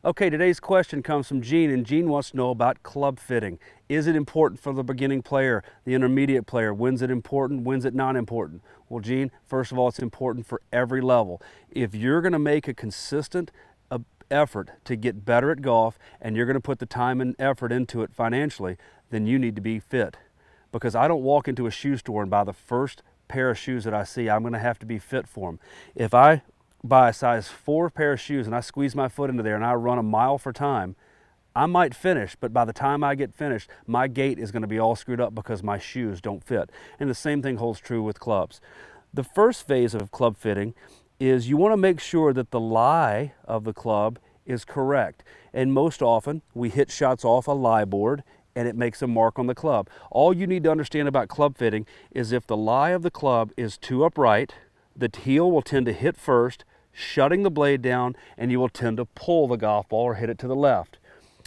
Okay, today's question comes from Gene, and Gene wants to know about club fitting. Is it important for the beginning player, the intermediate player? When's it important? When's it not important? Well, Gene, first of all, it's important for every level. If you're going to make a consistent effort to get better at golf, and you're going to put the time and effort into it financially, then you need to be fit. Because I don't walk into a shoe store and buy the first pair of shoes that I see. I'm going to have to be fit for them. If I buy a size 4 pair of shoes and I squeeze my foot into there and I run a mile for time, I might finish, but by the time I get finished, my gait is going to be all screwed up because my shoes don't fit. And the same thing holds true with clubs. The first phase of club fitting is you want to make sure that the lie of the club is correct. And most often, we hit shots off a lie board and it makes a mark on the club. All you need to understand about club fitting is if the lie of the club is too upright, the heel will tend to hit first, shutting the blade down, and you will tend to pull the golf ball or hit it to the left.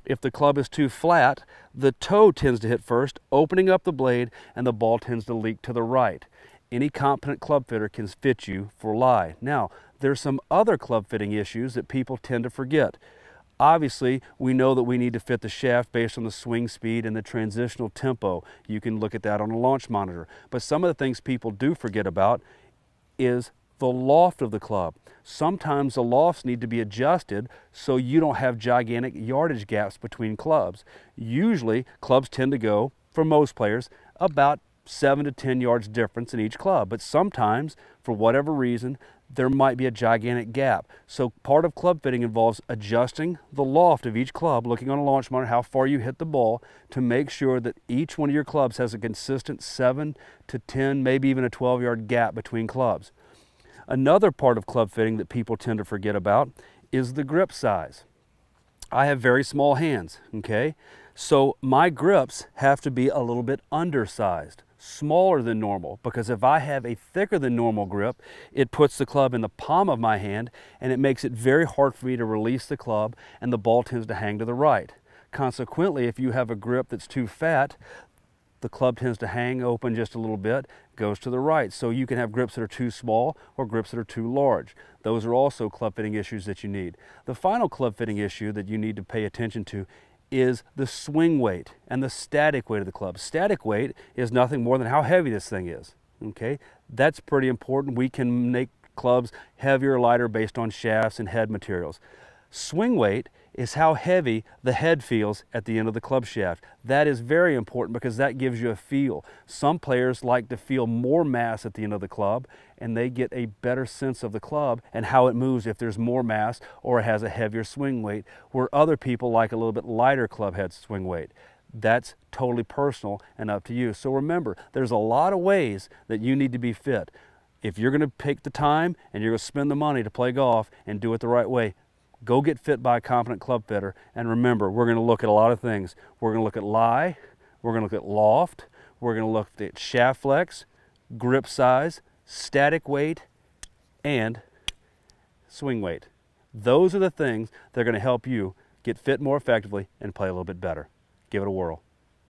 If the club is too flat, the toe tends to hit first, opening up the blade, and the ball tends to leak to the right. Any competent club fitter can fit you for lie. Now, there's some other club fitting issues that people tend to forget. Obviously, we know that we need to fit the shaft based on the swing speed and the transitional tempo. You can look at that on a launch monitor. But some of the things people do forget about is the loft of the club. Sometimes the lofts need to be adjusted so you don't have gigantic yardage gaps between clubs. Usually, clubs tend to go, for most players, about 7 to 10 yards difference in each club. But sometimes, for whatever reason, there might be a gigantic gap. So part of club fitting involves adjusting the loft of each club, looking on a launch monitor how far you hit the ball to make sure that each one of your clubs has a consistent 7 to 10, maybe even a 12-yard gap between clubs. Another part of club fitting that people tend to forget about is the grip size. I have very small hands, okay? So my grips have to be a little bit undersized, smaller than normal, because if I have a thicker than normal grip, it puts the club in the palm of my hand and it makes it very hard for me to release the club, and the ball tends to hang to the right. Consequently, if you have a grip that's too fat, the club tends to hang open just a little bit, goes to the right. So you can have grips that are too small or grips that are too large. Those are also club fitting issues that you need. The final club fitting issue that you need to pay attention to is the swing weight and the static weight of the club. Static weight is nothing more than how heavy this thing is. Okay, that's pretty important. We can make clubs heavier or lighter based on shafts and head materials. Swing weight is how heavy the head feels at the end of the club shaft. That is very important because that gives you a feel. Some players like to feel more mass at the end of the club, and they get a better sense of the club and how it moves if there's more mass or it has a heavier swing weight, where other people like a little bit lighter club head swing weight. That's totally personal and up to you. So remember, there's a lot of ways that you need to be fit. If you're going to take the time and you're going to spend the money to play golf and do it the right way, go get fit by a competent club fitter. And remember, we're going to look at a lot of things. We're going to look at lie, we're going to look at loft, we're going to look at shaft flex, grip size, static weight, and swing weight. Those are the things that are going to help you get fit more effectively and play a little bit better. Give it a whirl.